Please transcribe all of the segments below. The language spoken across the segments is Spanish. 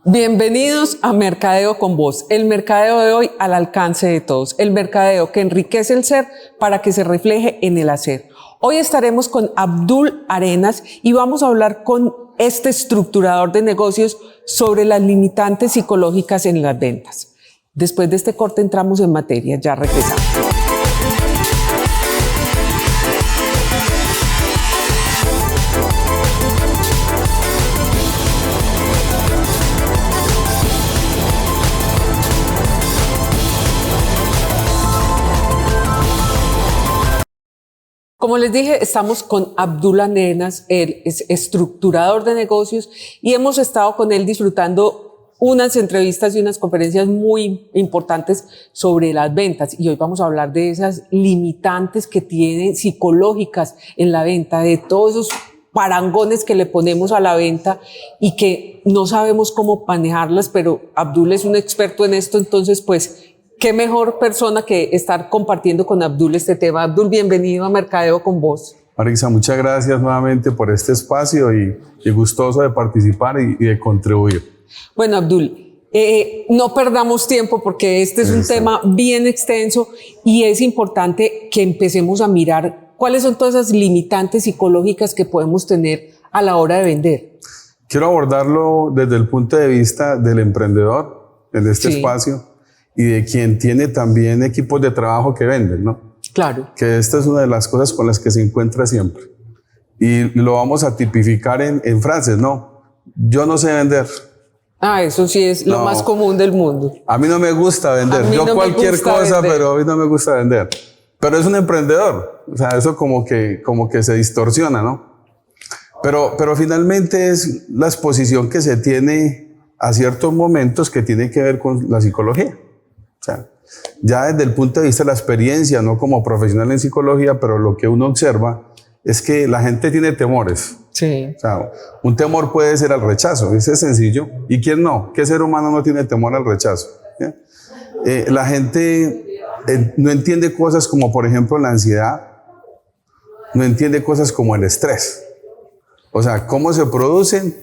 Bienvenidos a Mercadeo con Voz, el mercadeo de hoy al alcance de todos, el mercadeo que enriquece el ser para que se refleje en el hacer. Hoy estaremos con Abdul Arenas y vamos a hablar con este estructurador de negocios sobre las limitantes psicológicas en las ventas. Después de este corte entramos en materia, ya regresamos. Como les dije, estamos con Abdul Arenas, él es estructurador de negocios y hemos estado con él disfrutando unas entrevistas y unas conferencias muy importantes sobre las ventas. Y hoy vamos a hablar de esas limitantes que tienen psicológicas en la venta, de todos esos parangones que le ponemos a la venta y que no sabemos cómo manejarlas, pero Abdul es un experto en esto, entonces pues qué mejor persona que estar compartiendo con Abdul este tema. Abdul, bienvenido a Mercadeo con Voz. Marisa, muchas gracias nuevamente por este espacio y gustoso de participar y de contribuir. Bueno, Abdul, no perdamos tiempo porque este es un tema bien extenso y es importante que empecemos a mirar cuáles son todas esas limitantes psicológicas que podemos tener a la hora de vender. Quiero abordarlo desde el punto de vista del emprendedor en este espacio y de quien tiene también equipos de trabajo que venden, ¿no? Claro. Que esta es una de las cosas con las que se encuentra siempre. Y lo vamos a tipificar en frases, ¿no? Yo no sé vender. Ah, eso sí es lo más común del mundo. A mí no me gusta vender. Yo no cualquier cosa, pero a mí no me gusta vender. Pero es un emprendedor. O sea, eso como que se distorsiona, ¿no? Pero finalmente es la exposición que se tiene a ciertos momentos que tiene que ver con la psicología. O sea, ya desde el punto de vista de la experiencia, no como profesional en psicología, pero lo que uno observa es que la gente tiene temores. Sí. O sea, un temor puede ser al rechazo, ese es sencillo. ¿Y quién no? ¿Qué ser humano no tiene temor al rechazo? La gente no entiende cosas como, por ejemplo, la ansiedad, no entiende cosas como el estrés. O sea, cómo se producen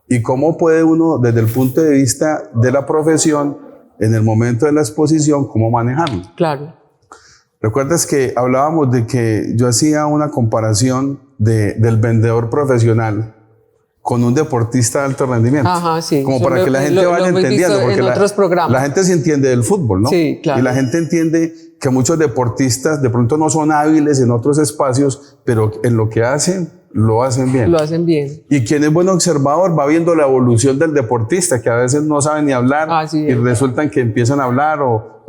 y cómo puede uno, desde el punto de vista de la profesión, en el momento de la exposición, cómo manejarlo. Claro. ¿Recuerdas que hablábamos de que yo hacía una comparación del vendedor profesional con un deportista de alto rendimiento? Ajá, sí. Como para que la gente vaya entendiendo, porque la gente sí entiende del fútbol, ¿no? Sí, claro. Y la gente entiende que muchos deportistas de pronto no son hábiles en otros espacios, pero en lo que hacen, lo hacen bien. Lo hacen bien. Y quien es buen observador va viendo la evolución del deportista, que a veces no saben ni hablar y resultan que empiezan a hablar o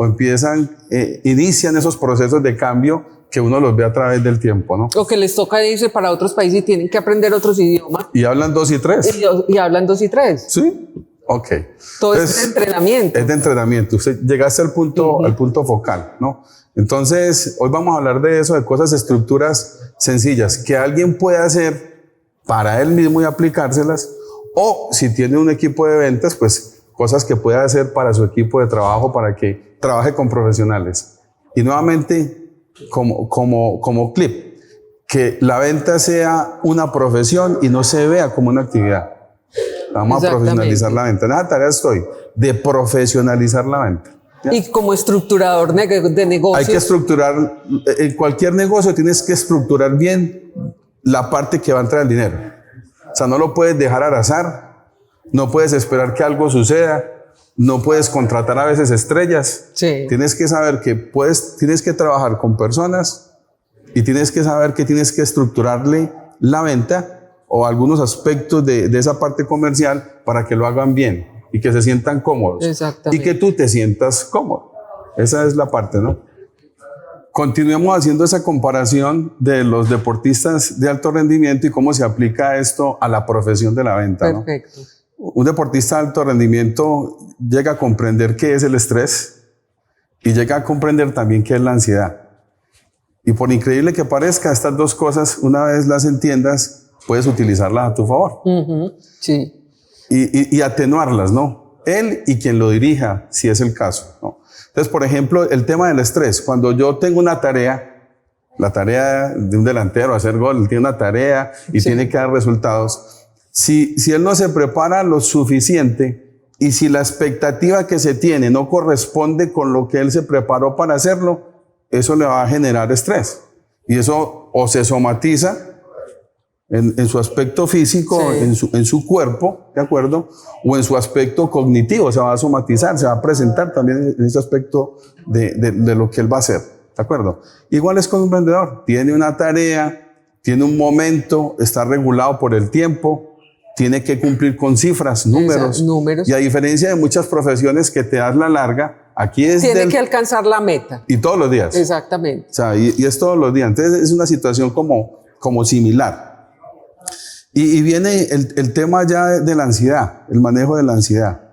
inician esos procesos de cambio que uno los ve a través del tiempo, ¿no? O que les toca irse para otros países y tienen que aprender otros idiomas. Y hablan 2 y 3. Y hablan 2 y 3. Sí. Ok. Todo es de entrenamiento. Es de entrenamiento. Usted llegaste al punto focal, ¿no? Entonces, hoy vamos a hablar de eso, de cosas, estructuras sencillas que alguien puede hacer para él mismo y aplicárselas, o si tiene un equipo de ventas, pues cosas que puede hacer para su equipo de trabajo para que trabaje con profesionales. Y nuevamente, como clip, que la venta sea una profesión y no se vea como una actividad. Vamos a profesionalizar la venta. En esa tarea estoy, de profesionalizar la venta. ¿Ya? Y como estructurador de negocios. Hay que estructurar, en cualquier negocio tienes que estructurar bien la parte que va a entrar el dinero. O sea, no lo puedes dejar al azar, no puedes esperar que algo suceda, no puedes contratar a veces estrellas. Sí. Tienes que saber que tienes que trabajar con personas y tienes que saber que tienes que estructurarle la venta o algunos aspectos de esa parte comercial para que lo hagan bien y que se sientan cómodos. Exactamente. Y que tú te sientas cómodo. Esa es la parte, ¿no? Continuemos haciendo esa comparación de los deportistas de alto rendimiento y cómo se aplica esto a la profesión de la venta, ¿no? Perfecto. Un deportista de alto rendimiento llega a comprender qué es el estrés y llega a comprender también qué es la ansiedad. Y por increíble que parezca, estas dos cosas, una vez las entiendas, puedes utilizarlas a tu favor. Sí. Y atenuarlas, ¿no? Él y quien lo dirija, si es el caso, ¿no? Entonces, por ejemplo, el tema del estrés. Cuando yo tengo una tarea, la tarea de un delantero, hacer gol, él tiene una tarea y tiene que dar resultados. Si él no se prepara lo suficiente, Y si la expectativa que se tiene no corresponde con lo que él se preparó para hacerlo, eso le va a generar estrés. Y eso o se somatiza en su aspecto físico, sí, en su cuerpo, ¿de acuerdo? O en su aspecto cognitivo, se va a somatizar, se va a presentar también en ese aspecto de lo que él va a hacer, ¿de acuerdo? Igual es con un vendedor, tiene una tarea, tiene un momento, está regulado por el tiempo, tiene que cumplir con cifras, números. Y a diferencia de muchas profesiones que te das la larga, aquí es... Tiene que alcanzar la meta. Y todos los días. Exactamente. O sea, y es todos los días. Entonces es una situación como similar. Y viene el tema ya de la ansiedad, el manejo de la ansiedad.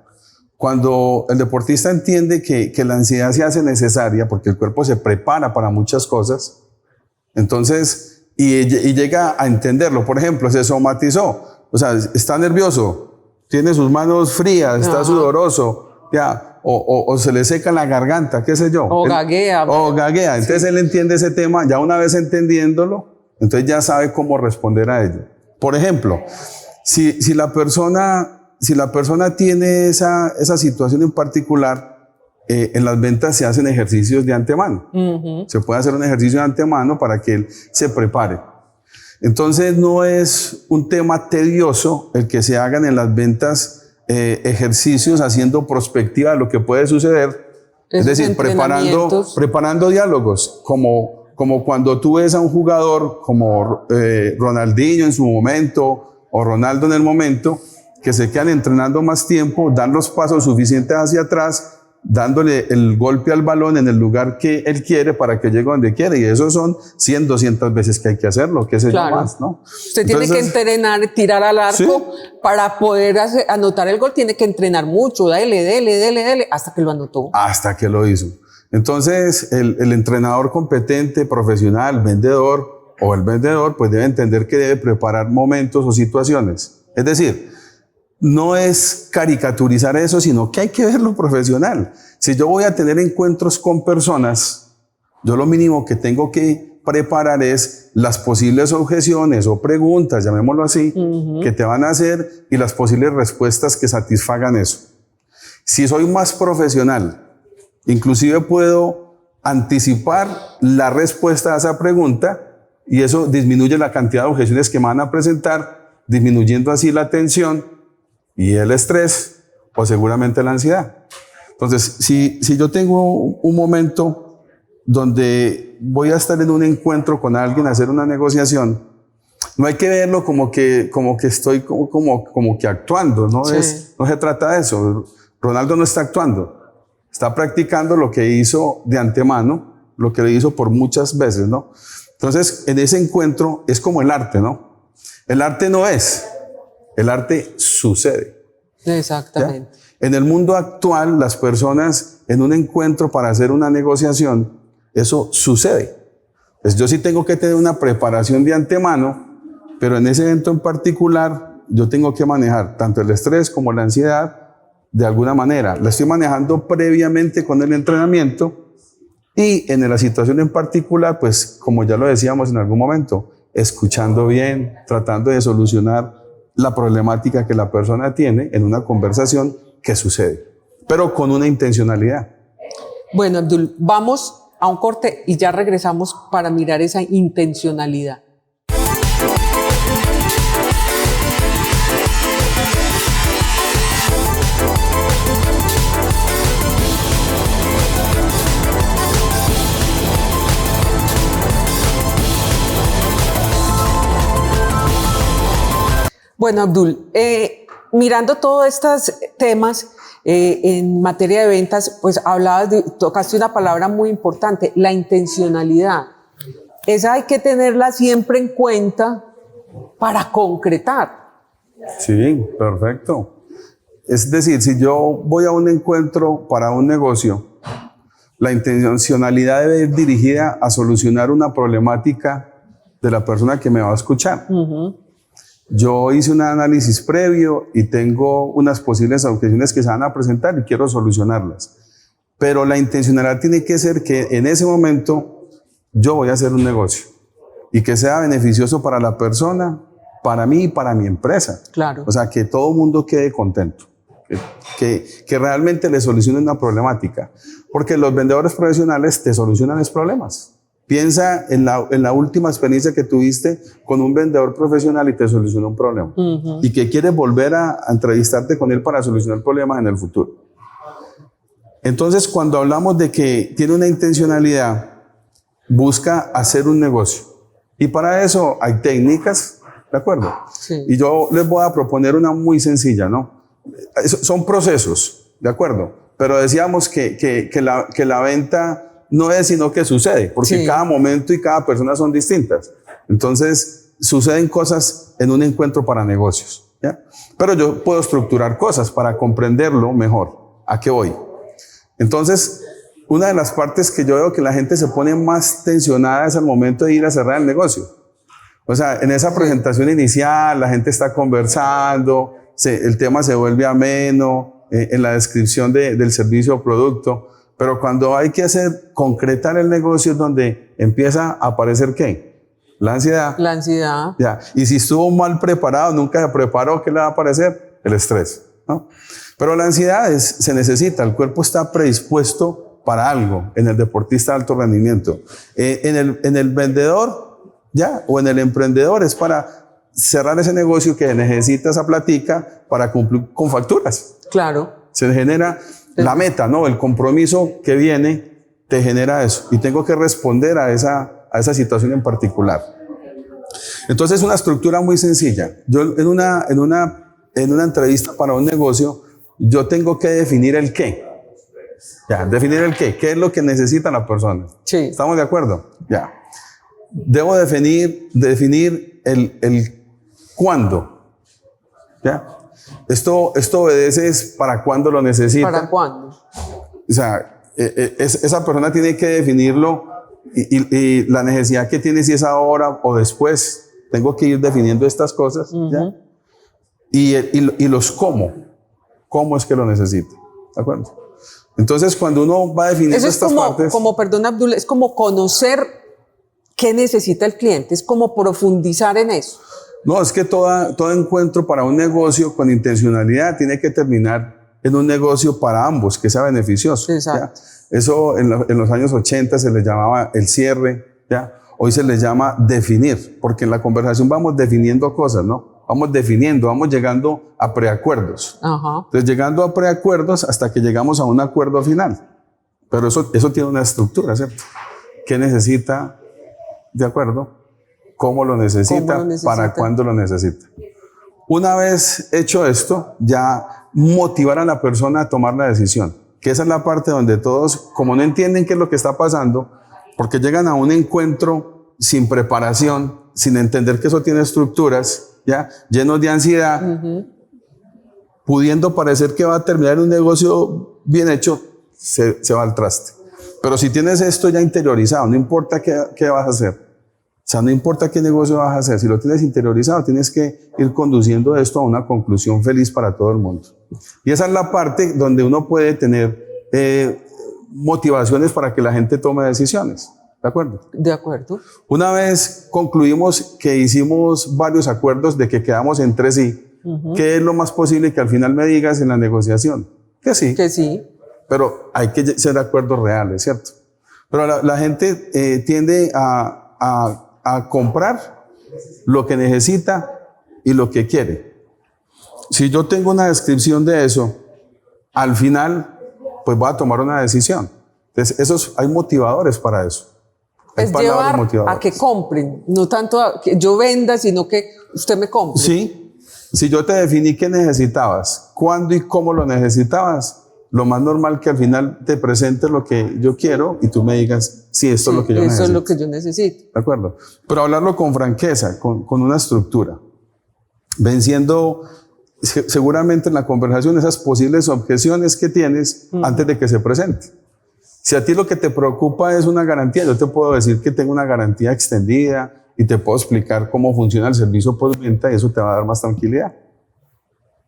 Cuando el deportista entiende que la ansiedad se hace necesaria porque el cuerpo se prepara para muchas cosas, entonces, y llega a entenderlo. Por ejemplo, se somatizó. O sea, está nervioso, tiene sus manos frías, está sudoroso, ya, o se le seca la garganta, qué sé yo. O gaguea. O gaguea. Entonces él entiende ese tema, ya una vez entendiéndolo, entonces ya sabe cómo responder a ello. Por ejemplo, si la persona tiene esa situación en particular, en las ventas se hacen ejercicios de antemano. Se puede hacer un ejercicio de antemano para que él se prepare. Entonces no es un tema tedioso el que se hagan en las ventas ejercicios haciendo prospectiva de lo que puede suceder. Es decir, preparando diálogos, como cuando tú ves a un jugador como Ronaldinho en su momento o Ronaldo en el momento, que se quedan entrenando más tiempo, dan los pasos suficientes hacia atrás, dándole el golpe al balón en el lugar que él quiere para que llegue donde quiere. Y eso son 100, 200 veces que hay que hacerlo, qué sé yo más, ¿no? Usted tiene que entrenar, tirar al arco, ¿sí? Para poder anotar el gol, tiene que entrenar mucho, dele, hasta que lo anotó. Hasta que lo hizo. Entonces, el entrenador competente, profesional, vendedor o el vendedor, pues debe entender que debe preparar momentos o situaciones. Es decir, no es caricaturizar eso, sino que hay que verlo profesional. Si yo voy a tener encuentros con personas, yo lo mínimo que tengo que preparar es las posibles objeciones o preguntas, llamémoslo así, que te van a hacer y las posibles respuestas que satisfagan eso. Si soy más profesional, inclusive puedo anticipar la respuesta a esa pregunta y eso disminuye la cantidad de objeciones que me van a presentar, disminuyendo así la tensión y el estrés o seguramente la ansiedad. Entonces, si yo tengo un momento donde voy a estar en un encuentro con alguien, a hacer una negociación, no hay que verlo como que estoy como que actuando, ¿no? Sí. No se trata de eso. Ronaldo no está actuando, está practicando lo que hizo de antemano, lo que le hizo por muchas veces, ¿no? Entonces, en ese encuentro es como el arte, ¿no? El arte no es, el arte sucede. Exactamente. ¿Ya? En el mundo actual, las personas en un encuentro para hacer una negociación, eso sucede. Pues yo sí tengo que tener una preparación de antemano, pero en ese evento en particular, yo tengo que manejar tanto el estrés como la ansiedad de alguna manera. La estoy manejando previamente con el entrenamiento y en la situación en particular, pues como ya lo decíamos en algún momento, escuchando bien, tratando de solucionar la problemática que la persona tiene en una conversación que sucede, pero con una intencionalidad. Bueno, Abdul, vamos a un corte y ya regresamos para mirar esa intencionalidad. Bueno, Abdul, mirando todos estos temas en materia de ventas, pues tocaste una palabra muy importante, la intencionalidad. Esa hay que tenerla siempre en cuenta para concretar. Sí, perfecto. Es decir, si yo voy a un encuentro para un negocio, la intencionalidad debe ir dirigida a solucionar una problemática de la persona que me va a escuchar. Yo hice un análisis previo y tengo unas posibles objeciones que se van a presentar y quiero solucionarlas. Pero la intencionalidad tiene que ser que en ese momento yo voy a hacer un negocio y que sea beneficioso para la persona, para mí y para mi empresa. Claro. O sea, que todo el mundo quede contento. que realmente le solucione una problemática. Porque los vendedores profesionales te solucionan los problemas. Piensa en la última experiencia que tuviste con un vendedor profesional y te solucionó un problema. Y que quieres volver a entrevistarte con él para solucionar problemas en el futuro. Entonces, cuando hablamos de que tiene una intencionalidad, busca hacer un negocio. Y para eso hay técnicas, ¿de acuerdo? Sí. Y yo les voy a proponer una muy sencilla, ¿no? Son procesos, ¿de acuerdo? Pero decíamos que la venta no es sino que sucede, porque cada momento y cada persona son distintas. Entonces, suceden cosas en un encuentro para negocios, ¿ya? Pero yo puedo estructurar cosas para comprenderlo mejor. ¿A qué voy? Entonces, una de las partes que yo veo que la gente se pone más tensionada es al momento de ir a cerrar el negocio. O sea, en esa presentación inicial, la gente está conversando, el tema se vuelve ameno, en la descripción del servicio o producto, pero cuando hay que concretar el negocio es donde empieza a aparecer ¿qué? La ansiedad. La ansiedad. Ya. Y si estuvo mal preparado, nunca se preparó, ¿qué le va a aparecer? El estrés, ¿no? Pero la ansiedad se necesita, el cuerpo está predispuesto para algo, en el deportista de alto rendimiento. En el vendedor, ya, o en el emprendedor es para cerrar ese negocio que necesita esa platica para cumplir con facturas. Claro. Se genera la meta, ¿no? El compromiso que viene te genera eso. Y tengo que responder a esa situación en particular. Entonces, una estructura muy sencilla. Yo en una entrevista para un negocio, yo tengo que definir el qué. Ya, definir el qué. ¿Qué es lo que necesita la persona? Sí. ¿Estamos de acuerdo? Ya. Debo definir el cuándo. ¿Ya? Esto obedece es para cuándo lo necesita. ¿Para cuándo? O sea, esa persona tiene que definirlo y la necesidad que tiene, si es ahora o después. Tengo que ir definiendo estas cosas. ¿Ya? Y los cómo. ¿Cómo es que lo necesita? ¿De acuerdo? Entonces, cuando uno va definiendo eso es estas partes... perdón, Abdul, es como conocer qué necesita el cliente, es como profundizar en eso. No, es que todo encuentro para un negocio con intencionalidad tiene que terminar en un negocio para ambos, que sea beneficioso. Exacto. ¿Ya? Eso en los años 80 se le llamaba el cierre, ¿ya? Hoy se le llama definir, porque en la conversación vamos definiendo cosas, ¿no? Vamos definiendo, vamos llegando a preacuerdos. Ajá. Entonces, llegando a preacuerdos hasta que llegamos a un acuerdo final. Pero eso tiene una estructura, ¿cierto? ¿Qué necesita? ¿De acuerdo? ¿Cómo lo necesita? ¿Para cuándo lo necesita? Una vez hecho esto, ya motivar a la persona a tomar la decisión. Que esa es la parte donde todos, como no entienden qué es lo que está pasando, porque llegan a un encuentro sin preparación, sin entender que eso tiene estructuras, ¿ya? Llenos de ansiedad, pudiendo parecer que va a terminar un negocio bien hecho, se va al traste. Pero si tienes esto ya interiorizado, no importa qué vas a hacer, o sea, no importa qué negocio vas a hacer, si lo tienes interiorizado, tienes que ir conduciendo esto a una conclusión feliz para todo el mundo. Y esa es la parte donde uno puede tener motivaciones para que la gente tome decisiones. ¿De acuerdo? De acuerdo. Una vez concluimos que hicimos varios acuerdos de que quedamos entre sí, ¿qué es lo más posible que al final me digas en la negociación? Que sí. Que sí. Pero hay que ser acuerdos reales, ¿cierto? Pero la gente tiende a comprar lo que necesita y lo que quiere. Si yo tengo una descripción de eso, al final, pues voy a tomar una decisión. Entonces, hay motivadores para eso. Es llevar a que compren, no tanto a que yo venda, sino que usted me compre. Sí, si yo te definí qué necesitabas, cuándo y cómo lo necesitabas, lo más normal que al final te presente lo que yo quiero y tú me digas, sí, esto es lo que yo necesito. Eso es lo que yo necesito. De acuerdo. Pero hablarlo con franqueza, con una estructura, venciendo seguramente en la conversación esas posibles objeciones que tienes antes de que se presente. Si a ti lo que te preocupa es una garantía, yo te puedo decir que tengo una garantía extendida y te puedo explicar cómo funciona el servicio postventa y eso te va a dar más tranquilidad.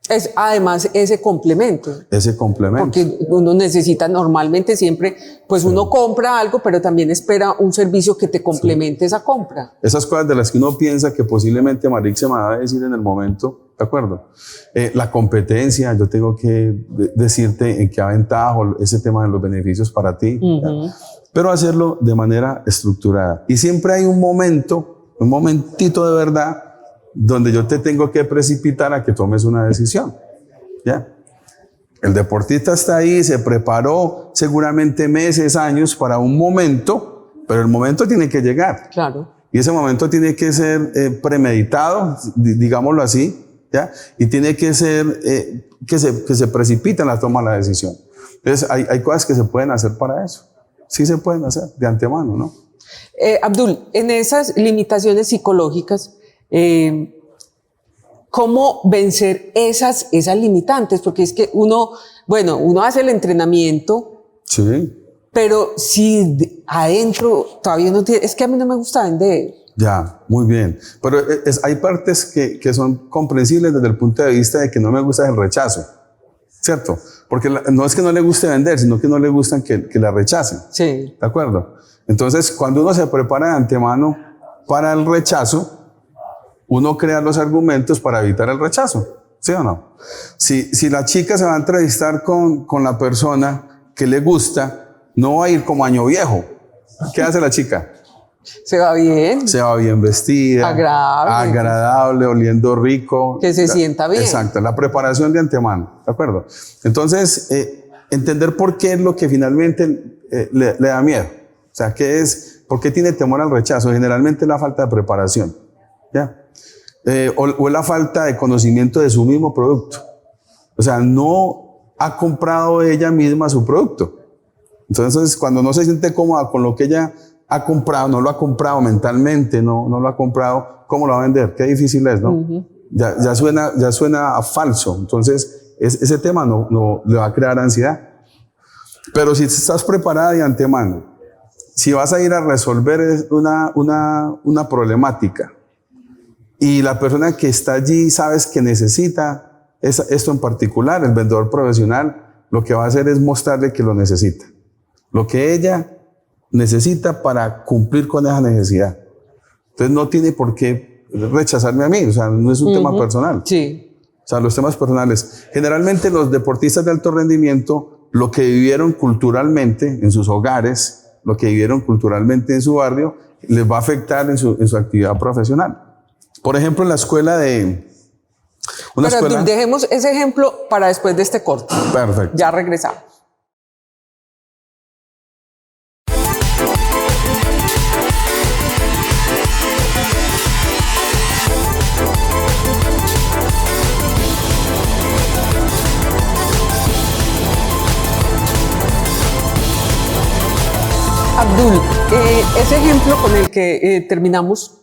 Es además ese complemento. Ese complemento. Porque uno necesita normalmente siempre, pues uno compra algo, pero también espera un servicio que te complemente esa compra. Esas cosas de las que uno piensa que posiblemente Marix se me va a decir en el momento, ¿de acuerdo? La competencia, yo tengo que decirte en qué aventajo ese tema de los beneficios para ti, pero hacerlo de manera estructurada. Y siempre hay un momento, un momentito de verdad, donde yo te tengo que precipitar a que tomes una decisión, ¿ya? El deportista está ahí, se preparó seguramente meses, años para un momento, pero el momento tiene que llegar. Claro. Y ese momento tiene que ser premeditado, digámoslo así, ¿ya? Y tiene que ser que se precipite en la toma de la decisión. Entonces, hay cosas que se pueden hacer para eso. Sí se pueden hacer de antemano, ¿no? Abdul, en esas limitaciones psicológicas, ¿cómo vencer esas limitantes? Porque es que uno hace el entrenamiento, sí, pero si adentro todavía no tiene, es que a mí no me gusta vender. Ya, muy bien. Pero hay partes que son comprensibles desde el punto de vista de que no me gusta el rechazo, ¿cierto? Porque no es que no le guste vender, sino que no le gustan que la rechacen. Sí. ¿De acuerdo? Entonces, cuando uno se prepara de antemano para el rechazo, uno crea los argumentos para evitar el rechazo, ¿sí o no? Si la chica se va a entrevistar con la persona que le gusta, no va a ir como año viejo. ¿Qué hace la chica? Se va bien. Se va bien vestida. Agradable, oliendo rico. Que se sienta bien. Exacto, la preparación de antemano, ¿de acuerdo? Entonces, entender por qué es lo que finalmente le da miedo. O sea, ¿por qué tiene temor al rechazo? Generalmente es la falta de preparación, ¿ya? O es la falta de conocimiento de su mismo producto. O sea, no ha comprado ella misma su producto. Entonces, cuando no se siente cómoda con lo que ella ha comprado, no lo ha comprado mentalmente, no lo ha comprado, ¿cómo lo va a vender? Qué difícil es, ¿no? Ya suena a falso. Entonces, ese tema no le va a crear ansiedad. Pero si estás preparada de antemano, si vas a ir a resolver una problemática, y la persona que está allí sabes que necesita esto en particular, el vendedor profesional, lo que va a hacer es mostrarle que lo necesita. Lo que ella necesita para cumplir con esa necesidad. Entonces no tiene por qué rechazarme a mí, o sea, no es un tema personal. Sí. O sea, los temas personales. Generalmente los deportistas de alto rendimiento, lo que vivieron culturalmente en sus hogares, lo que vivieron culturalmente en su barrio, les va a afectar en su actividad profesional. Por ejemplo, en la escuela Pero dejemos ese ejemplo para después de este corte. Perfecto. Ya regresamos. Abdul, ese ejemplo con el que terminamos,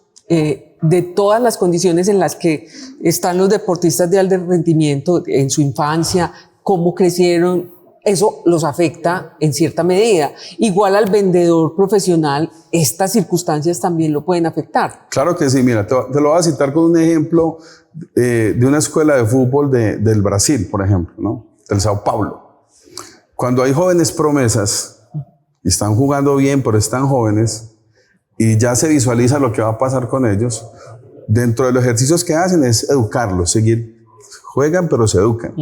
de todas las condiciones en las que están los deportistas de alto rendimiento en su infancia, cómo crecieron, eso los afecta en cierta medida. Igual al vendedor profesional, estas circunstancias también lo pueden afectar. Claro que sí, mira, te lo voy a citar con un ejemplo de una escuela de fútbol del Brasil, por ejemplo, ¿no? Del Sao Paulo. Cuando hay jóvenes promesas, y están jugando bien, pero están jóvenes, y ya se visualiza lo que va a pasar con ellos, dentro de los ejercicios que hacen es educarlos, juegan pero se educan.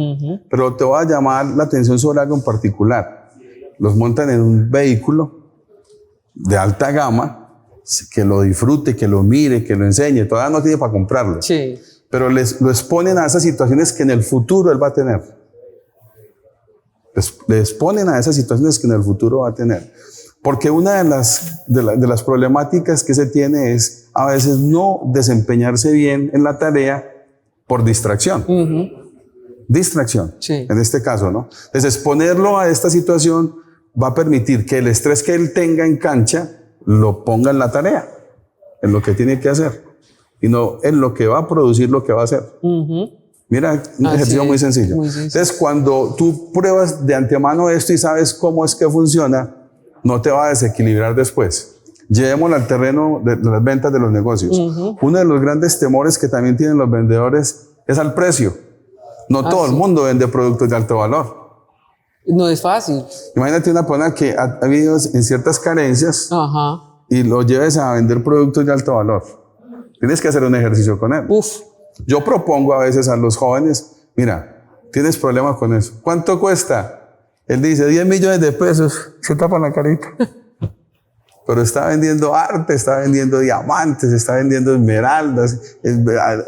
Pero te voy a llamar la atención sobre algo en particular. Los montan en un vehículo de alta gama, que lo disfrute, que lo mire, que lo enseñe, todavía no tiene para comprarlo. Sí. Pero lo exponen a esas situaciones que en el futuro él va a tener. Le exponen a esas situaciones que en el futuro va a tener. Porque una de las problemáticas que se tiene es a veces no desempeñarse bien en la tarea por distracción. Distracción, sí. En este caso, ¿no? Entonces, exponerlo a esta situación va a permitir que el estrés que él tenga en cancha lo ponga en la tarea, en lo que tiene que hacer, y no en lo que va a producir lo que va a hacer. Mira, un ejercicio muy sencillo. Entonces, cuando tú pruebas de antemano esto y sabes cómo es que funciona, no te va a desequilibrar después. Llevémoslo al terreno de las ventas de los negocios. Uno de los grandes temores que también tienen los vendedores es al precio. No todo el mundo vende productos de alto valor. No es fácil. Imagínate una persona que ha habido en ciertas carencias y lo lleves a vender productos de alto valor. Tienes que hacer un ejercicio con él. Uf. Yo propongo a veces a los jóvenes, mira, tienes problemas con eso. ¿Cuánto cuesta? Él dice 10 millones de pesos. Se tapa la carita. Pero está vendiendo arte, está vendiendo diamantes, está vendiendo esmeraldas,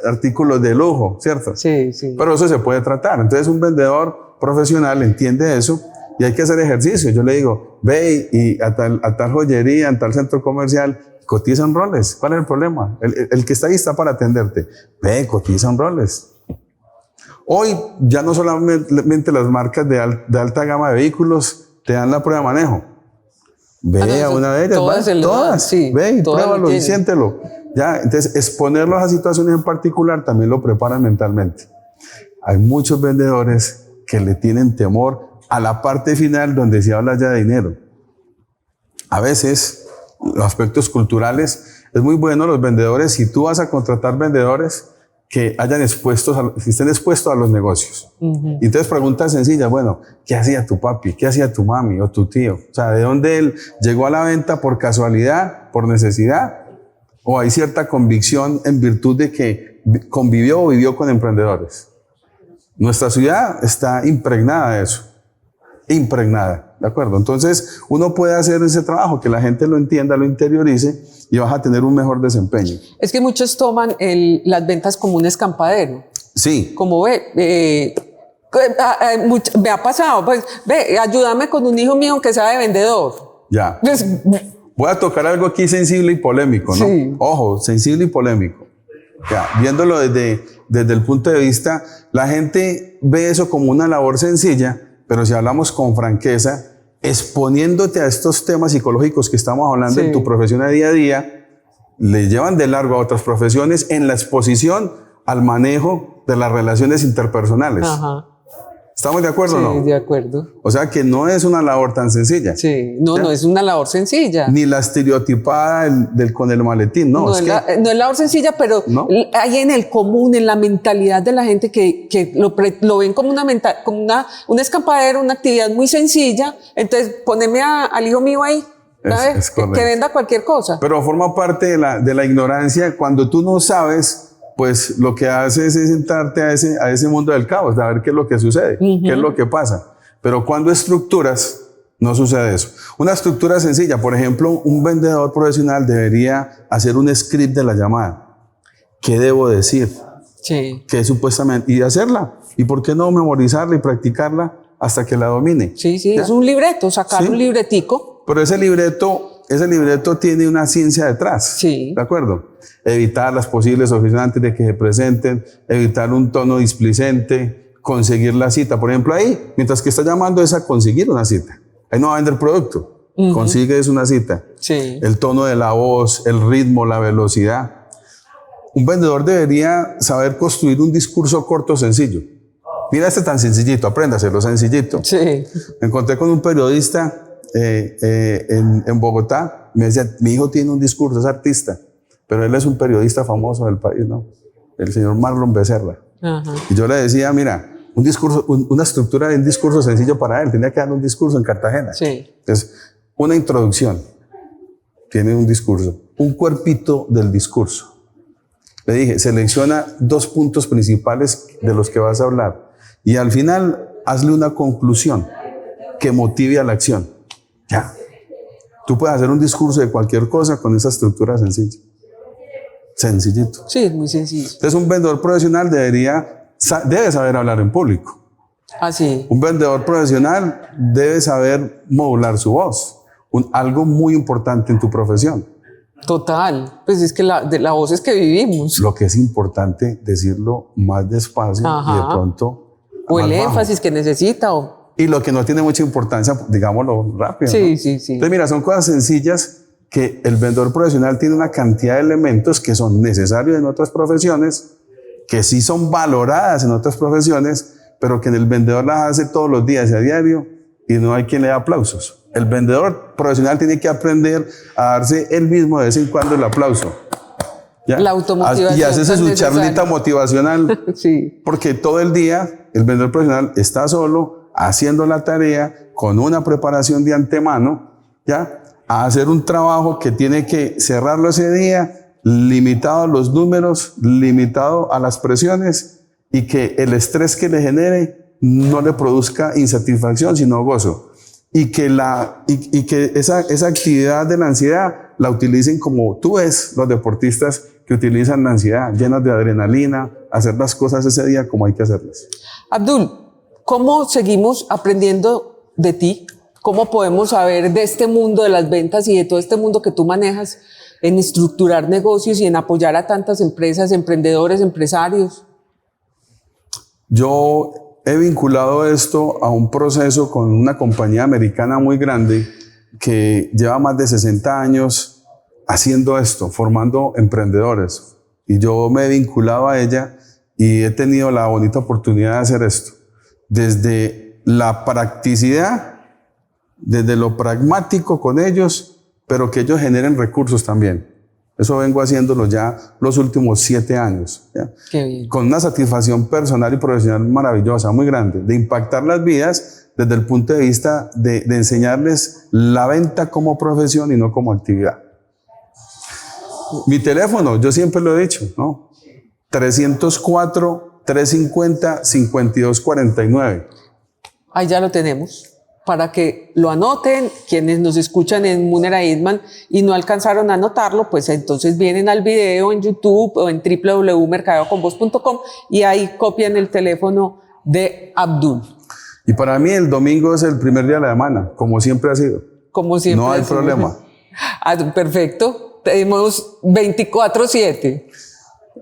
artículos de lujo, ¿cierto? Sí, sí. Pero eso se puede tratar. Entonces un vendedor profesional entiende eso y hay que hacer ejercicio. Yo le digo, ve y a tal joyería, en tal centro comercial, cotiza en roles. ¿Cuál es el problema? El que está ahí está para atenderte. Ve, cotiza en roles. Hoy ya no solamente las marcas de alta gama de vehículos te dan la prueba de manejo. Ve a una de ellas, todas, sí, ve y pruébalo y siéntelo. Ya, entonces, exponerlos a situaciones en particular también lo preparan mentalmente. Hay muchos vendedores que le tienen temor a la parte final donde se habla ya de dinero. A veces, los aspectos culturales, es muy bueno los vendedores, si tú vas a contratar vendedores que estén expuestos a los negocios. Y entonces preguntas sencillas, bueno, ¿qué hacía tu papi? ¿Qué hacía tu mami o tu tío? O sea, ¿de dónde él llegó a la venta por casualidad, por necesidad? ¿O hay cierta convicción en virtud de que convivió o vivió con emprendedores? Nuestra ciudad está impregnada de eso. Impregnada, ¿de acuerdo? Entonces, uno puede hacer ese trabajo, que la gente lo entienda, lo interiorice y vas a tener un mejor desempeño. Es que muchos toman las ventas como un escampadero. Sí. Como me ha pasado, pues, ve, ayúdame con un hijo mío que sea de vendedor. Ya. Voy a tocar algo aquí sensible y polémico, ¿no? Sí. Ojo, sensible y polémico. Ya, viéndolo desde el punto de vista, la gente ve eso como una labor sencilla, pero si hablamos con franqueza, exponiéndote a estos temas psicológicos que estamos hablando en tu profesión de día a día, le llevan de largo a otras profesiones en la exposición al manejo de las relaciones interpersonales. Ajá. ¿Estamos de acuerdo o no? Sí, de acuerdo. O sea que no es una labor tan sencilla. Sí, no es una labor sencilla. Ni la estereotipada con el maletín, no. No es labor sencilla, pero hay en el común, en la mentalidad de la gente que lo ven como un escampadero, una actividad muy sencilla. Entonces, poneme al hijo mío ahí, ¿sabes? Que venda cualquier cosa. Pero forma parte de la ignorancia. Cuando tú no sabes, pues lo que haces es sentarte a ese mundo del caos, a ver qué es lo que sucede, qué es lo que pasa. Pero cuando estructuras, no sucede eso. Una estructura sencilla, por ejemplo, un vendedor profesional debería hacer un script de la llamada. ¿Qué debo decir? Sí. ¿Qué supuestamente? Y hacerla. ¿Y por qué no memorizarla y practicarla hasta que la domine? Sí, ¿Ya? es un libreto, sacar un libretico. Pero ese libreto tiene una ciencia detrás. Sí. ¿De acuerdo? Evitar las posibles objeciones antes de que se presenten, evitar un tono displicente, conseguir la cita. Por ejemplo, ahí, mientras que está llamando es a conseguir una cita. Ahí no va a vender producto. Consigues una cita. Sí. El tono de la voz, el ritmo, la velocidad. Un vendedor debería saber construir un discurso corto, sencillo. Mira tan sencillito, apréndaselo, sencillito. Sí. Me encontré con un periodista en Bogotá. Me decía, mi hijo tiene un discurso, es artista, pero él es un periodista famoso del país, ¿no? El señor Marlon Becerra. Ajá. Y yo le decía, mira, un discurso, una estructura de un discurso sencillo para él. Tenía que dar un discurso en Cartagena. Sí. Entonces, una introducción. Tiene un discurso. Un cuerpito del discurso. Le dije, selecciona 2 puntos principales de los que vas a hablar. Y al final, hazle una conclusión que motive a la acción. Ya. Tú puedes hacer un discurso de cualquier cosa con esa estructura sencilla. Sencillito. Sí, es muy sencillo. Entonces, un vendedor profesional debe saber hablar en público. Así. Un vendedor profesional debe saber modular su voz. Algo muy importante en tu profesión. Total. Pues es que de la voz es que vivimos. Lo que es importante decirlo más despacio. Ajá. Y de pronto. O el énfasis que necesita. Y lo que no tiene mucha importancia, digámoslo rápido. Sí, ¿no? sí. Entonces, mira, son cosas sencillas que el vendedor profesional tiene una cantidad de elementos que son necesarios en otras profesiones, que sí son valoradas en otras profesiones, pero que en el vendedor las hace todos los días y a diario y no hay quien le dé aplausos. El vendedor profesional tiene que aprender a darse él mismo de vez en cuando el aplauso. ¿Ya? La automotivación. Y hacerse su charlita motivacional. Sí. Porque todo el día el vendedor profesional está solo, haciendo la tarea, con una preparación de antemano, ¿ya? A hacer un trabajo que tiene que cerrarlo ese día, limitado a los números, limitado a las presiones, y que el estrés que le genere no le produzca insatisfacción, sino gozo. Y que esa actividad de la ansiedad la utilicen como tú ves los deportistas que utilizan la ansiedad, llenas de adrenalina, hacer las cosas ese día como hay que hacerlas. Abdul, ¿cómo seguimos aprendiendo de ti? ¿Cómo podemos saber de este mundo de las ventas y de todo este mundo que tú manejas en estructurar negocios y en apoyar a tantas empresas, emprendedores, empresarios? Yo he vinculado esto a un proceso con una compañía americana muy grande que lleva más de 60 años haciendo esto, formando emprendedores. Y yo me he vinculado a ella y he tenido la bonita oportunidad de hacer esto. Desde la practicidad, desde lo pragmático con ellos, pero que ellos generen recursos también. Eso vengo haciéndolo ya los últimos 7 años. ¿Ya? Qué bien. Con una satisfacción personal y profesional maravillosa, muy grande, de impactar las vidas desde el punto de vista de enseñarles la venta como profesión y no como actividad. Mi teléfono, yo siempre lo he dicho, ¿no? 304-350-5249. Ahí ya lo tenemos, para que lo anoten. Quienes nos escuchan en Muner Eidman y no alcanzaron a anotarlo, pues entonces vienen al video en YouTube o en www.mercadeoconvoz.com y ahí copian el teléfono de Abdul. Y para mí el domingo es el primer día de la semana, como siempre ha sido. Como siempre. No hay problema. Perfecto. Tenemos 24/7.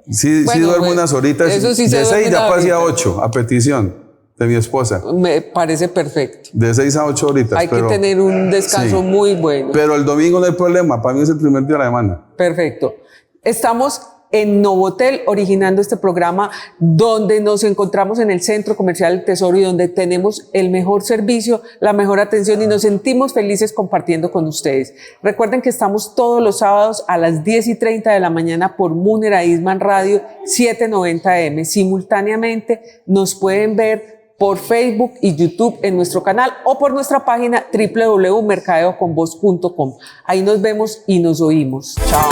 Sí, bueno, sí duermo unas horitas. Eso sí, de 6 ya pasé a 8, 8, a petición de mi esposa. Me parece perfecto. De 6 a 8 horitas. Hay que tener un descanso muy bueno. Pero el domingo no hay problema, para mí es el primer día de la semana. Perfecto. Estamos en Novotel originando este programa donde nos encontramos en el Centro Comercial El Tesoro y donde tenemos el mejor servicio, la mejor atención y nos sentimos felices compartiendo con ustedes. Recuerden que estamos todos los sábados a las 10:30 de la mañana por Muner Eidman Radio 790M. Simultáneamente nos pueden ver por Facebook y YouTube en nuestro canal o por nuestra página www.mercadeoconvoz.com. Ahí nos vemos y nos oímos. Chao.